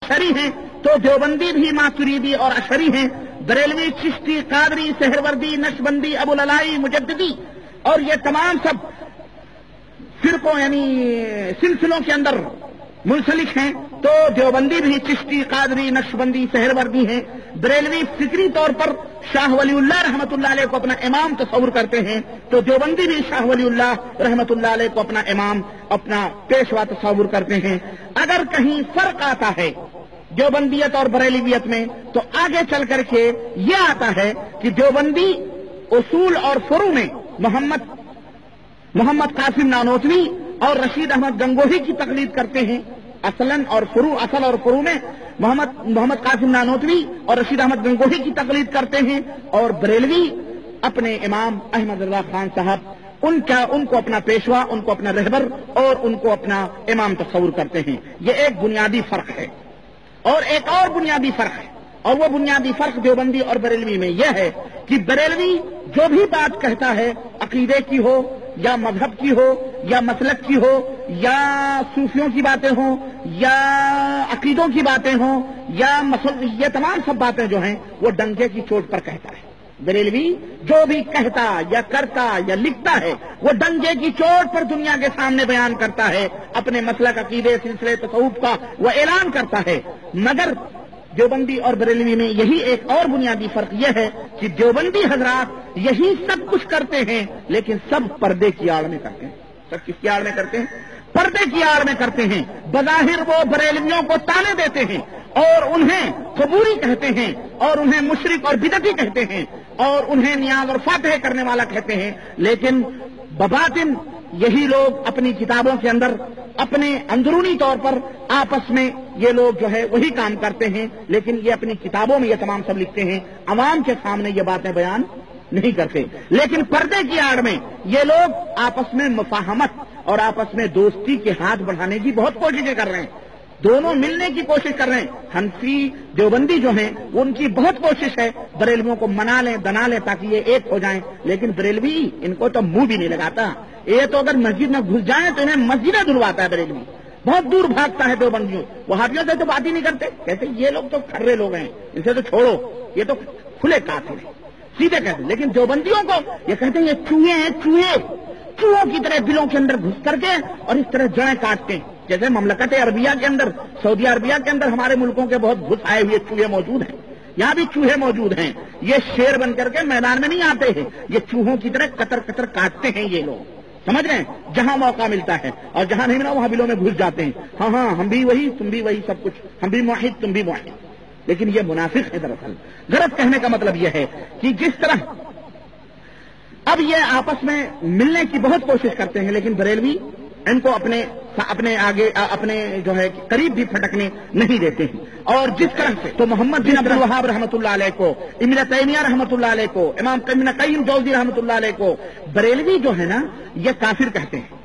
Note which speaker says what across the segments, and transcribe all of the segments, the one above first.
Speaker 1: Ashari हैं तो देवबंदी भी मातुरीदी और अशरी हैं। बरेलवी, चिश्ती, कादरी, सहरवर्दी, नक्शबंदी, अबुल अलाई, मुजद्दिदी और ये तमाम सब फिरकों यानी सिलसिलों के अंदर मुंसलिक हैं। तो देवबंदी भी चिश्ती, कादरी, नक्शबंदी, सहरवर्दी हैं। बरेलवी फिक्री तौर पर शाह वलीउल्लाह रहमतुल्लाह अलैह को अपना इमाम तस्वुर करते हैं, तो देवबंदी भी शाह वलीउल्लाह रहमतुल्लाह अलैह को अपना इमाम, अपना पेशवा तस्वुर करते हैं। अगर कहीं फर्क आता है देवबंदियत और बरेलवियत में, तो आगे चल करके ये आता है कि देवबंदी उसूल और फुरू में मोहम्मद कासिम नानोतवी और रशीद अहमद गंगोही की तकलीद करते हैं। असल और फुरू में मोहम्मद कासिम नानोतवी और रशीद अहमद गंगोही की तकलीद करते हैं। और बरेलवी अपने इमाम अहमद रजा खान साहब उनको अपना पेशवा, उनको अपना रहबर और उनको अपना इमाम तस्वुर करते हैं। ये एक बुनियादी फर्क है। और एक और बुनियादी फर्क है, और वो बुनियादी फर्क देवबंदी और बरेलवी में यह है कि बरेलवी जो भी बात कहता है, अकीदे की हो या मजहब की हो या मसलक की हो या सूफियों की बातें हो या अकीदों की बातें हो या ये तमाम सब बातें जो हैं वो डंके की चोट पर कहता है। बरेलवी जो भी कहता या करता या लिखता है वो डंके की चोट पर दुनिया के सामने बयान करता है, अपने मसलक, अकीदे, सिलसिले, तसव्वुफ का वो ऐलान करता है। मगर देवबंदी और बरेलवी में यही एक और बुनियादी फर्क यह है कि देवबंदी हजरात यही सब कुछ करते हैं, लेकिन सब पर्दे की आड़ में करते हैं। सब किसकी आड़ में करते हैं? पर्दे की आड़ में करते हैं। बज़ाहिर वो बरेलवियों को ताने देते हैं और उन्हें कबूरी कहते हैं और उन्हें मुशरिक और बिदती कहते हैं और उन्हें नियाज और फातह करने वाला कहते हैं, लेकिन बबातिन यही लोग अपनी किताबों के अंदर अपने अंदरूनी तौर पर आपस में ये लोग जो है वही काम करते हैं, लेकिन ये अपनी किताबों में ये तमाम सब लिखते हैं, अवाम के सामने ये बातें बयान नहीं करते। लेकिन पर्दे की आड़ में ये लोग आपस में मुफाहमत और आपस में दोस्ती के हाथ बढ़ाने की बहुत कोशिशें कर रहे हैं। दोनों मिलने की कोशिश कर रहे हैं। हनफी देवबंदी जो हैं उनकी बहुत कोशिश है बरेलवियों को मना लें, दना लें ताकि ये एक हो जाएं, लेकिन बरेलवी इनको तो मुंह भी नहीं लगाता। ये तो अगर मस्जिद में घुस जाए तो इन्हें मस्जिदें धुलवाता है बरेलवी, बहुत दूर भागता है देवबंदियों। वहाबियों से तो बात ही नहीं करते, कहते ये लोग तो खर्रे लोग हैं, इनसे तो छोड़ो, ये तो खुले काफिर हैं, सीधे कहते। लेकिन देवबंदियों को ये कहते हैं ये चूहे हैं, चूहों की तरह दिलों के अंदर घुस करके और इस तरह जड़ें काटते हैं। जैसे ममलकत अरबिया के अंदर, सऊदी अरबिया के अंदर हमारे मुल्कों के बहुत घुस आए हुए चूहे मौजूद हैं, यहाँ भी चूहे मौजूद हैं। ये शेर बन करके मैदान में नहीं आते हैं, ये चूहों की तरह कतर कतर काटते हैं ये लोग, समझ रहे हैं? जहां मौका मिलता है और जहां नहीं मिला वहां बिलों में घुस जाते हैं। हाँ हम भी वही, तुम भी वही, सब कुछ हम भी मुआहिद, तुम भी मुआहिद। लेकिन ये मुनाफिक है दरअसल। गलत कहने का मतलब यह है कि जिस तरह अब ये आपस में मिलने की बहुत कोशिश करते हैं, लेकिन बरेलवी इनको अपने आगे अपने जो है करीब भी फटकने नहीं देते हैं। और जिस तरह से तो मोहम्मद बिन अब्दुल वहाब रहमतुल्लाह अलैह को, इब्न तैमिया रहमतुल्लाह अलैह को, इमाम इब्न क़य्यिम जौज़ी रहमतुल्लाह अलैह को बरेलवी जो है ना ये काफिर कहते हैं।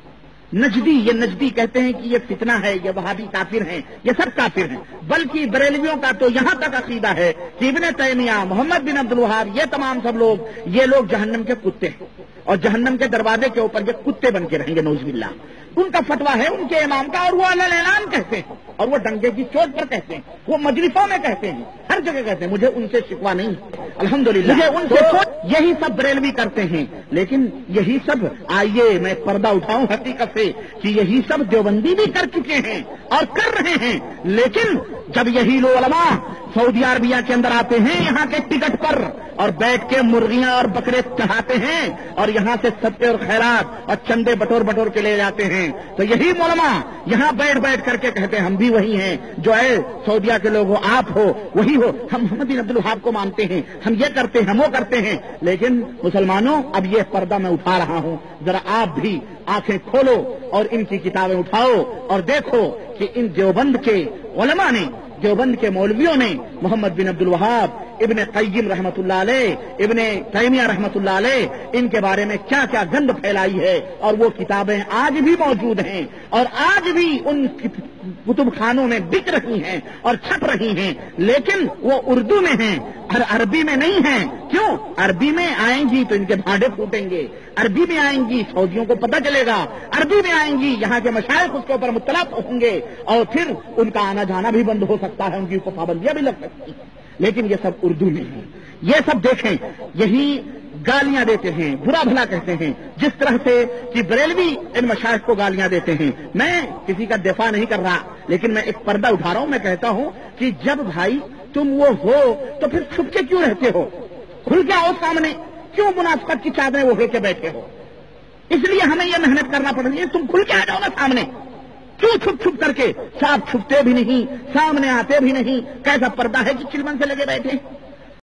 Speaker 1: नजदी कहते हैं कि ये फितना है, ये वहाबी काफिर हैं, ये सब काफिर हैं। बल्कि बरेलवियों का तो यहां तक अकीदा है कि इब्न तैमिया, मोहम्मद बिन अब्दुल वहाब, ये तमाम सब लोग, ये लोग जहन्नम के कुत्ते हैं और जहन्नम के दरवाजे के ऊपर ये कुत्ते बन के रहेंगे, नौज़ुबिल्लाह। उनका फतवा है उनके इमाम का और वो अलल ऐलान कहते हैं और वो डंके की चोट पर कहते हैं, वो मजलिसों में कहते हैं, हर जगह कहते हैं। मुझे उनसे शिकवा नहीं, अल्हम्दुलिल्लाह, मुझे उनसे यही सब बरेलवी करते हैं। लेकिन यही सब, आइए मैं पर्दा उठाऊं हकीकत से कि यही सब देवबंदी भी कर चुके हैं और कर रहे हैं। लेकिन जब यही लोग उलमा सऊदी अरबिया के अंदर आते हैं यहाँ के टिकट पर और बैठ के मुर्गियां और बकरे चढ़ाते हैं और यहाँ से सत्ते और खैरात और चंदे बटोर के ले जाते हैं, तो यही उलमा यहाँ बैठ करके कहते हैं हम भी वही हैं, जो है सऊदिया के लोग हो, आप हो, वही हो, हम मोहम्मद बिन अब्दुल वहाब को मानते हैं, हम ये करते हैं, हम वो करते हैं। लेकिन मुसलमानों अब ये पर्दा मैं उठा रहा हूं, जरा आप भी आंखें खोलो और इनकी किताबें उठाओ और देखो कि इन देवबंद के उलमा ने, देवबंद के मौलवियों ने मोहम्मद बिन अब्दुल वहाब, ابن قیم رحمۃ اللہ علیہ، ابن تیمیہ رحمۃ اللہ علیہ، ان کے بارے میں کیا کیا گند پھیلائی ہے، اور وہ کتابیں آج بھی موجود ہیں اور آج بھی ان کتب خانوں میں بک رہی ہیں اور چھپ رہی ہیں، لیکن وہ اردو میں ہیں، عربی میں نہیں ہیں۔ کیوں؟ عربی میں آئیں گی تو ان کے بھانڈے پھوٹیں گے، عربی میں آئیں گی سعودیوں کو پتہ چلے گا، عربی میں آئیں گی یہاں کے مشائخ اس کے اوپر مطلع ہوں گے، اور پھر ان کا آنا جانا بھی بند ہو سکتا ہے، ان کی پابندیاں بھی لگ سکتی ہیں۔ لیکن یہ سب اردو میں ہے۔ یہ سب دیکھیں، یہی گالیاں دیتے ہیں، برا بھلا کہتے ہیں، جس طرح سے کہ بریلوی ان مشائخ کو گالیاں دیتے ہیں۔ میں کسی کا دفاع نہیں کر رہا، لیکن میں ایک پردہ اٹھا رہا ہوں۔ میں کہتا ہوں کہ جب بھائی تم وہ ہو تو پھر چھپ کے کیوں رہتے ہو؟ کھل کے آؤ سامنے، کیوں منافقت کی چادریں اوڑھ کے بیٹھے ہو؟ اس لیے ہمیں یہ محنت کرنا پڑ رہی ہے، تم کھل کے آ جاؤ نا سامنے، کیوں چھپ چھپ کر کے؟ صاحب چھپتے بھی نہیں، سامنے آتے بھی نہیں، کیسا پردہ ہے کہ چلمن سے لگے بیٹھے؟